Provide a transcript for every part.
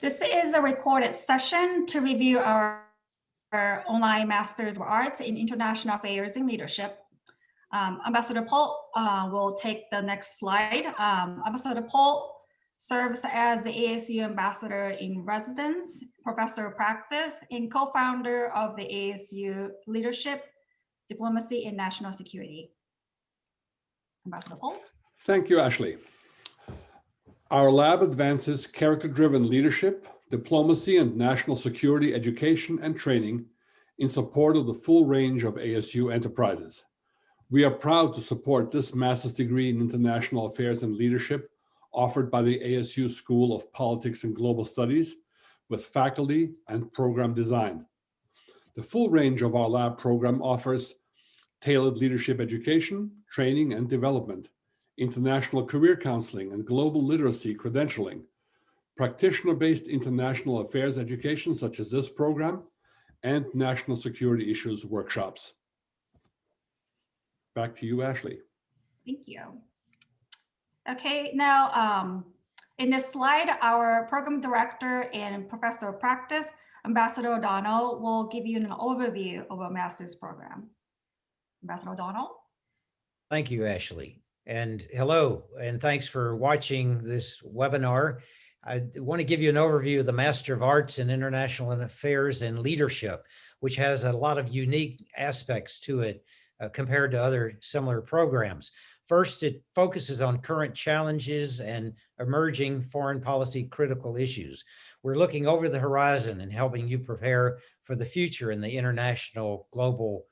This is a recorded session to review our online Masters of Arts in International Affairs and Leadership. Ambassador Polt will take the next slide. Ambassador Polt serves as the ASU Ambassador in Residence, Professor of Practice, and co-founder of the ASU Leadership, Diplomacy, and National Security. Ambassador Polt. Thank you, Ashley. Our lab advances character-driven leadership, diplomacy, and national security education and training in support of the full range of ASU enterprises. We are proud to support this master's degree in international affairs and leadership offered by the ASU School of Politics and Global Studies with faculty and program design. The full range of our lab program offers tailored leadership education, training, and development, international career counseling and global literacy credentialing, practitioner-based international affairs education such as this program, and national security issues workshops. Back to you, Ashley. Thank you. Okay, now in this slide, our program director and professor of practice, Ambassador O'Donnell, will give you an overview of our master's program. Ambassador O'Donnell. Thank you, Ashley. And hello, and thanks for watching this webinar. I want to give you an overview of the Master of Arts in International Affairs and Leadership, which has a lot of unique aspects to it compared to other similar programs. First, it focuses on current challenges and emerging foreign policy critical issues. We're looking over the horizon and helping you prepare for the future in the international global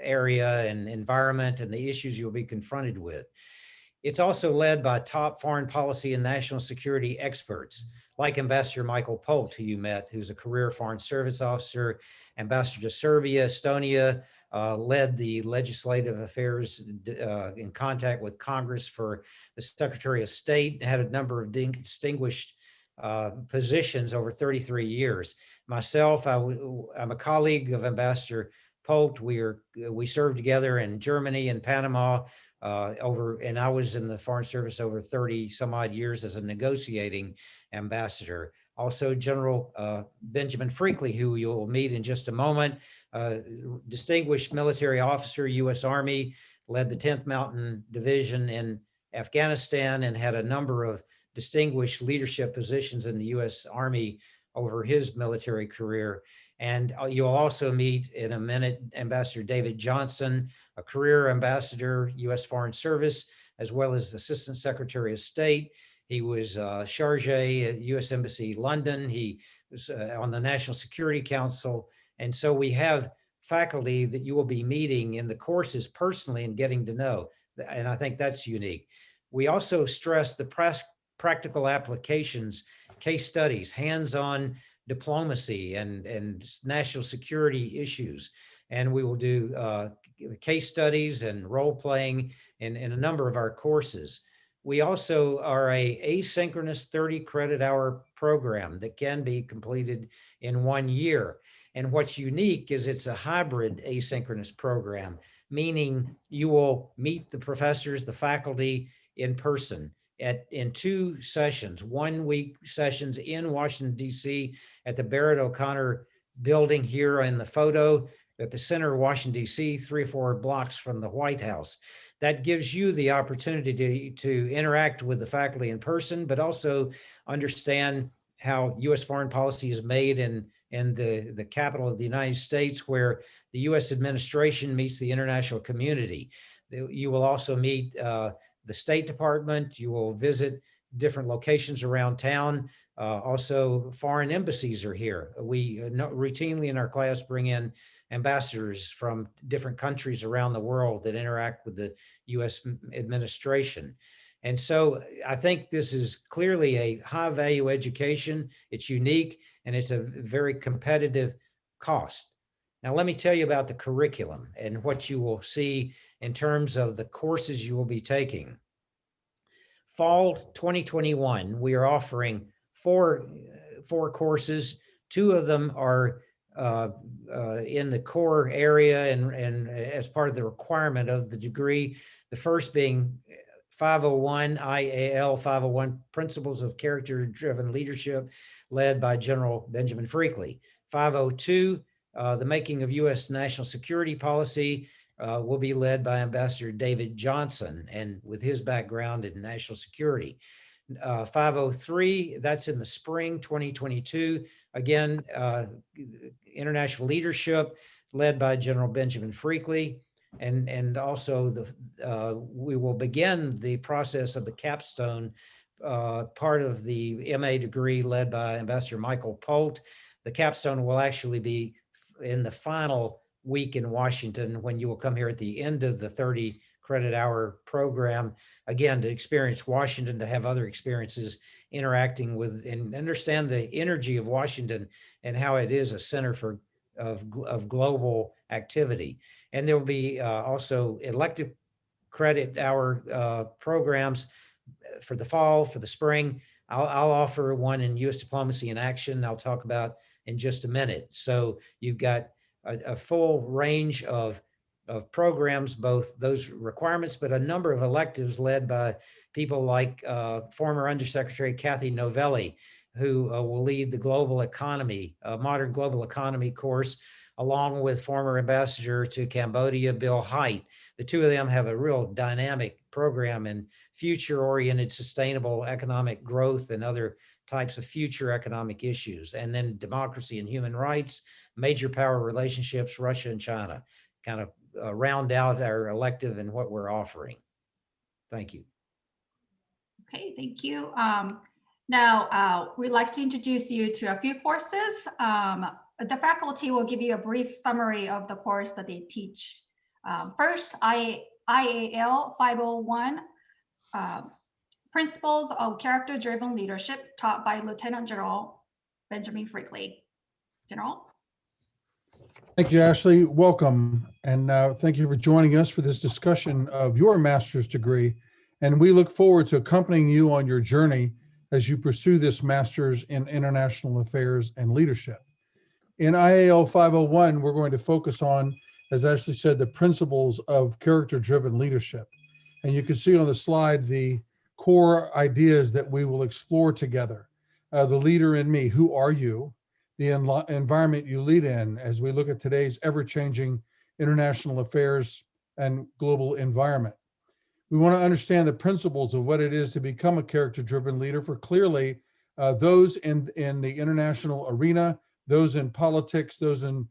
area and environment and the issues you'll be confronted with. It's also led by top foreign policy and national security experts like Ambassador Michael Polt, who you met, who's a career foreign service officer, ambassador to Serbia, Estonia, led the legislative affairs in contact with Congress for the Secretary of State, had a number of distinguished positions over 33 years. Myself, I'm a colleague of Ambassador Polt. We served together in Germany and Panama and I was in the Foreign Service over 30 some odd years as a negotiating ambassador. Also General Benjamin Freakley, who you'll meet in just a moment, distinguished military officer, U.S. Army, led the 10th Mountain Division in Afghanistan and had a number of distinguished leadership positions in the U.S. Army over his military career. And you'll also meet in a minute Ambassador David Johnson, a career ambassador, U.S. Foreign Service, as well as Assistant Secretary of State. He was charge at U.S. Embassy London. He was on the National Security Council. And so we have faculty that you will be meeting in the courses personally and getting to know. And I think that's unique. We also stress the practical applications, case studies, hands-on diplomacy and national security issues. And we will do case studies and role-playing in a number of our courses. We also are a asynchronous 30 credit hour program that can be completed in 1 year. And what's unique is it's a hybrid asynchronous program, meaning you will meet the professors, the faculty in person in 2 sessions, 1 week sessions in Washington, D.C. at the Barrett O'Connor building here in the photo at the center of Washington, D.C., 3 or 4 blocks from the White House. That gives you the opportunity to interact with the faculty in person, but also understand how U.S. foreign policy is made in the capital of the United States, where the U.S. administration meets the international community. You will also meet the State Department. You will visit different locations around town. Also, foreign embassies are here. We routinely in our class bring in ambassadors from different countries around the world that interact with the U.S. administration. And so I think this is clearly a high value education. It's unique and it's a very competitive cost. Now, let me tell you about the curriculum and what you will see in terms of the courses you will be taking. Fall 2021, we are offering four courses. 2 of them are in the core area and as part of the requirement of the degree. The first being 501, IAL 501, Principles of Character-Driven Leadership, led by General Benjamin Freakley. 502, the Making of U.S. National Security Policy, will be led by Ambassador David Johnson, and with his background in national security. 503, that's in the spring 2022. Again, international leadership led by General Benjamin Freakley. And also we will begin the process of the capstone part of the MA degree led by Ambassador Michael Polt. The capstone will actually be in the final week in Washington, when you will come here at the end of the 30 credit hour program, again, to experience Washington, to have other experiences interacting with and understand the energy of Washington and how it is a center of global activity. And there will be also elective credit hour programs for the fall, for the spring. I'll offer one in U.S. Diplomacy in Action I'll talk about in just a minute. So you've got a full range of programs, both those requirements, but a number of electives led by people like former Undersecretary Kathy Novelli, who will lead the global economy, modern global economy course, along with former ambassador to Cambodia, Bill Haidt. The two of them have a real dynamic program in future-oriented sustainable economic growth and other types of future economic issues. And then democracy and human rights, major power relationships, Russia and China, kind of round out our elective and what we're offering. Thank you. Okay, thank you. Now, we'd like to introduce you to a few courses. The faculty will give you a brief summary of the course that they teach. First, IAL 501, Principles of Character-Driven Leadership, taught by Lieutenant General Benjamin Freakley. General? Thank you, Ashley. Welcome. And thank you for joining us for this discussion of your master's degree. And we look forward to accompanying you on your journey as you pursue this master's in international affairs and leadership. In IAL 501, we're going to focus on, as Ashley said, the principles of character-driven leadership. And you can see on the slide the core ideas that we will explore together. The leader in me, who are you? The environment you lead in, as we look at today's ever-changing international affairs and global environment. We want to understand the principles of what it is to become a character-driven leader, for clearly those in the international arena, those in politics, those in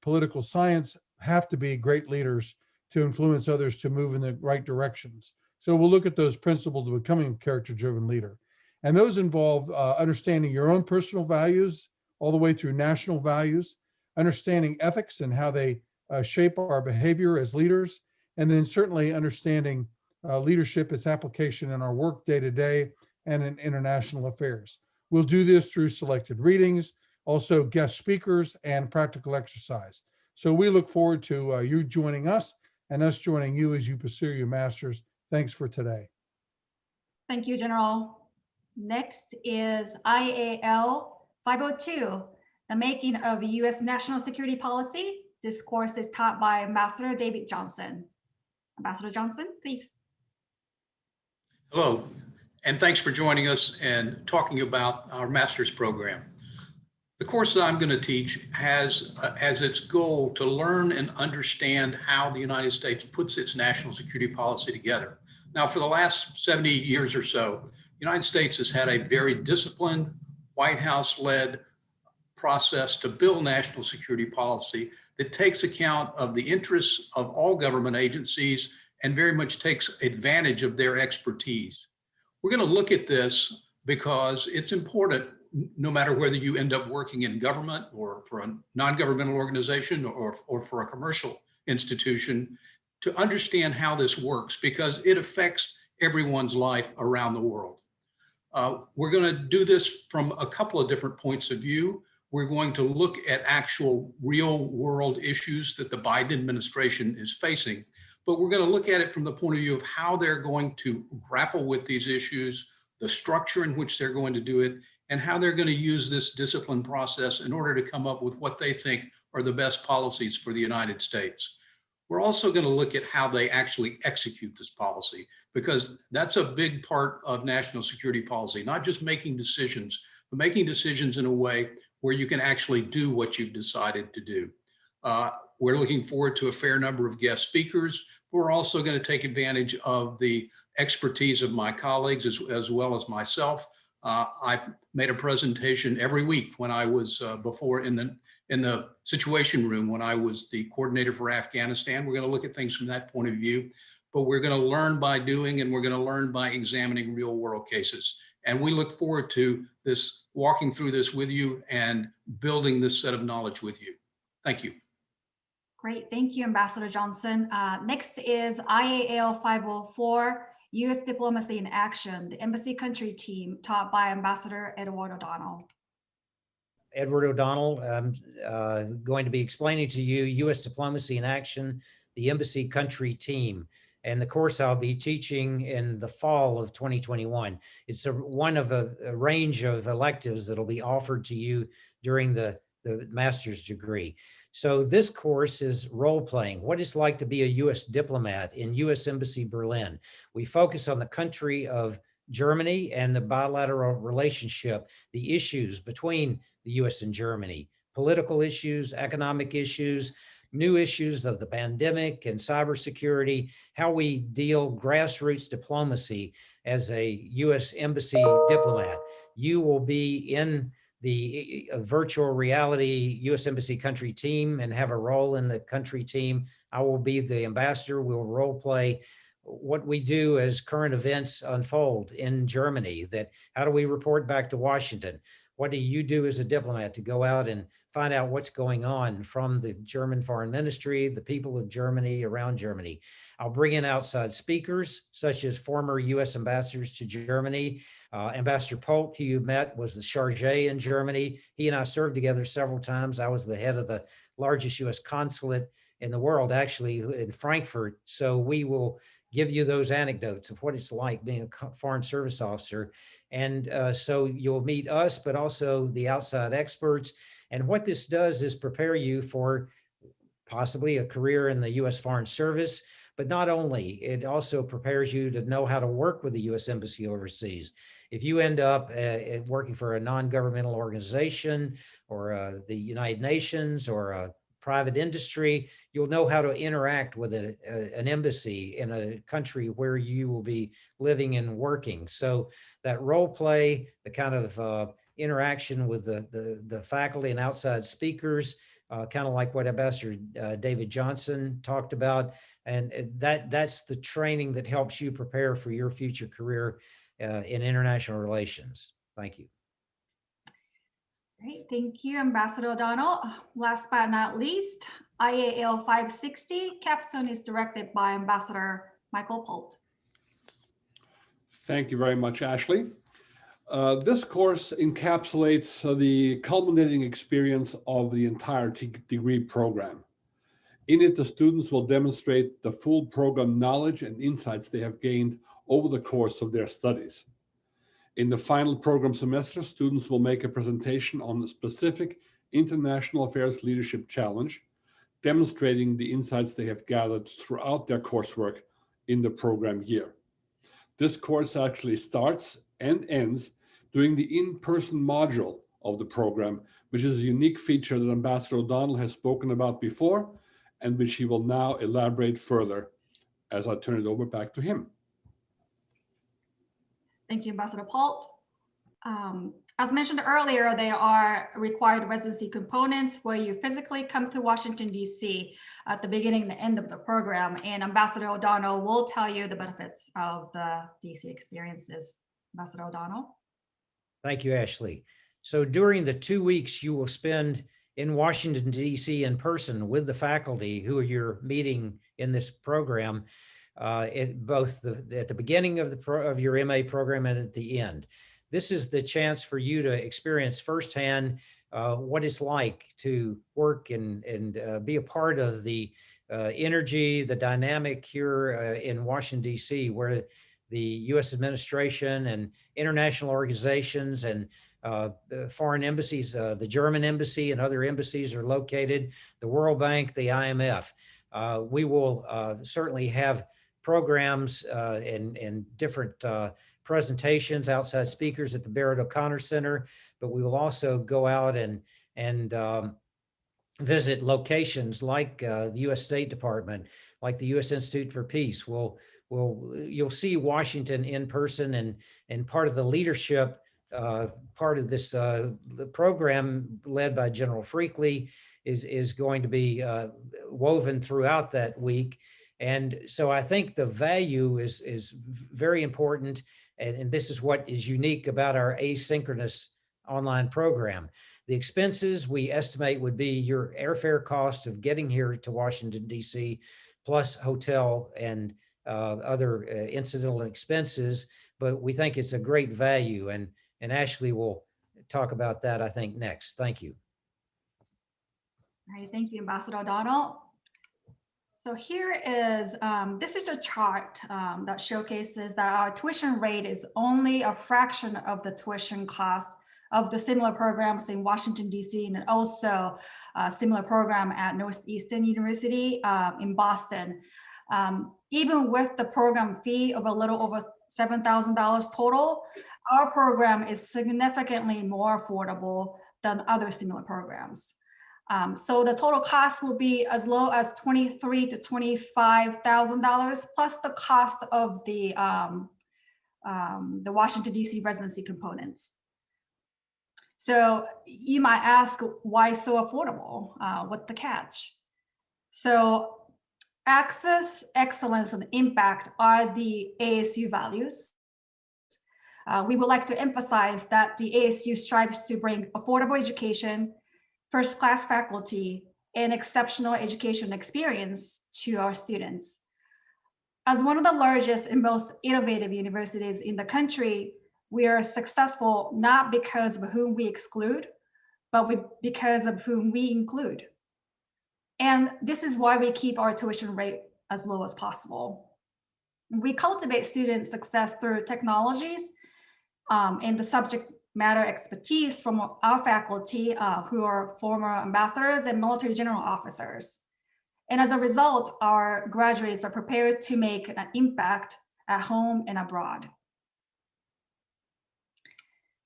political science have to be great leaders to influence others to move in the right directions. So we'll look at those principles of becoming a character-driven leader. And those involve understanding your own personal values, all the way through national values, understanding ethics and how they shape our behavior as leaders, and then certainly understanding leadership, its application in our work day to day and in international affairs. We'll do this through selected readings, also guest speakers and practical exercise. So we look forward to you joining us and us joining you as you pursue your master's. Thanks for today. Thank you, General. Next is IAL 502, the Making of U.S. National Security Policy. This course is taught by Ambassador David Johnson. Ambassador Johnson, please. Hello, and thanks for joining us and talking about our master's program. The course that I'm going to teach has as its goal to learn and understand how the United States puts its national security policy together. Now, for the last 70 years or so, the United States has had a very disciplined, White House-led process to build national security policy that takes account of the interests of all government agencies and very much takes advantage of their expertise. We're going to look at this because it's important, no matter whether you end up working in government or for a non-governmental organization or for a commercial institution, to understand how this works, because it affects everyone's life around the world. We're going to do this from a couple of different points of view. We're going to look at actual real world issues that the Biden administration is facing, but we're going to look at it from the point of view of how they're going to grapple with these issues, the structure in which they're going to do it, and how they're going to use this discipline process in order to come up with what they think are the best policies for the United States. We're also going to look at how they actually execute this policy, because that's a big part of national security policy, not just making decisions, but making decisions in a way where you can actually do what you've decided to do. We're looking forward to a fair number of guest speakers. We're also going to take advantage of the expertise of my colleagues as well as myself. I made a presentation every week when I was before in the Situation Room when I was the coordinator for Afghanistan. We're going to look at things from that point of view, but we're going to learn by doing, and we're going to learn by examining real world cases. And we look forward to this, walking through this with you and building this set of knowledge with you. Thank you. Great, thank you, Ambassador Johnson. Next is IAL 504, U.S. Diplomacy in Action, the Embassy Country Team, taught by Ambassador Edward O'Donnell. Edward O'Donnell, I'm going to be explaining to you U.S. Diplomacy in Action, the Embassy Country Team, and the course I'll be teaching in the fall of 2021. It's one of a range of electives that'll be offered to you during the master's degree. So this course is role-playing, what it's like to be a U.S. diplomat in U.S. Embassy Berlin. We focus on the country of Germany and the bilateral relationship, the issues between the U.S. and Germany, political issues, economic issues, new issues of the pandemic and cybersecurity, how we deal grassroots diplomacy as a U.S. Embassy diplomat. You will be in the virtual reality U.S. Embassy Country Team and have a role in the country team. I will be the ambassador. We'll role play what we do as current events unfold in Germany. That how do we report back to Washington? What do you do as a diplomat to go out and find out what's going on from the German Foreign Ministry, the people of Germany, around Germany? I'll bring in outside speakers, such as former U.S. ambassadors to Germany. Ambassador Polt, who you met, was the charge in Germany. He and I served together several times. I was the head of the largest U.S. consulate in the world, actually, in Frankfurt. So we will give you those anecdotes of what it's like being a foreign service officer. And so you'll meet us, but also the outside experts. And what this does is prepare you for possibly a career in the U.S. Foreign Service, but not only, it also prepares you to know how to work with the U.S. Embassy overseas. If you end up working for a non-governmental organization or the United Nations or a private industry, you'll know how to interact with an embassy in a country where you will be living and working. So that role play, the kind of interaction with the faculty and outside speakers, kind of like what Ambassador David Johnson talked about. And that's the training that helps you prepare for your future career in international relations. Thank you. Great, thank you, Ambassador O'Donnell. Last but not least, IAL 560, capstone is directed by Ambassador Michael Polt. Thank you very much, Ashley. This course encapsulates the culminating experience of the entire degree program. In it, the students will demonstrate the full program knowledge and insights they have gained over the course of their studies. In the final program semester, students will make a presentation on the specific international affairs leadership challenge, demonstrating the insights they have gathered throughout their coursework in the program year. This course actually starts and ends during the in-person module of the program, which is a unique feature that Ambassador O'Donnell has spoken about before, and which he will now elaborate further as I turn it over back to him. Thank you, Ambassador Polt. As mentioned earlier, there are required residency components where you physically come to Washington, D.C. at the beginning and the end of the program, and Ambassador O'Donnell will tell you the benefits of the D.C. experiences. Ambassador O'Donnell. Thank you, Ashley. So during the 2 weeks you will spend in Washington, D.C. in person with the faculty who you're meeting in this program, both at the beginning of your MA program and at the end. This is the chance for you to experience firsthand what it's like to work and be a part of the energy, the dynamic here in Washington, D.C., where the U.S. administration and international organizations and foreign embassies, the German embassy and other embassies are located, the World Bank, the IMF. We will certainly have programs and different presentations, outside speakers at the Barrett O'Connor Center, but we will also go out and visit locations like the U.S. State Department, like the U.S. Institute for Peace. You'll see Washington in person, and part of the leadership, part of this the program led by General Freakley is going to be woven throughout that week. And so I think the value is very important. And this is what is unique about our asynchronous online program. The expenses we estimate would be your airfare cost of getting here to Washington, D.C., plus hotel and other incidental expenses. But we think it's a great value. And Ashley will talk about that, I think, next. Thank you. All right, thank you, Ambassador O'Donnell. So here is, this is a chart that showcases that our tuition rate is only a fraction of the tuition cost of the similar programs in Washington, D.C., and also a similar program at Northeastern University in Boston. Even with the program fee of a little over $7,000 total, our program is significantly more affordable than other similar programs. So the total cost will be as low as $23,000 to $25,000 plus the cost of the Washington, D.C. residency components. So you might ask, why so affordable? What's the catch? So access, excellence, and impact are the ASU values. We would like to emphasize that the ASU strives to bring affordable education, first-class faculty, and exceptional education experience to our students. As one of the largest and most innovative universities in the country, we are successful not because of whom we exclude, but because of whom we include. And this is why we keep our tuition rate as low as possible. We cultivate student success through technologies and the subject matter expertise from our faculty who are former ambassadors and military general officers. And as a result, our graduates are prepared to make an impact at home and abroad.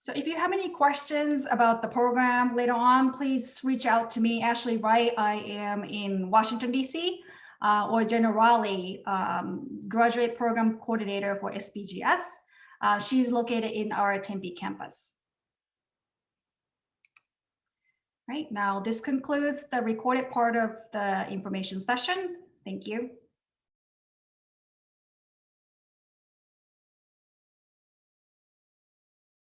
So if you have any questions about the program later on, please reach out to me, Ashley Wright. I am in Washington, D.C., or Jenna Raleigh, graduate program coordinator for SPGS. She's located in our Tempe campus. Right now, this concludes the recorded part of the information session. Thank you.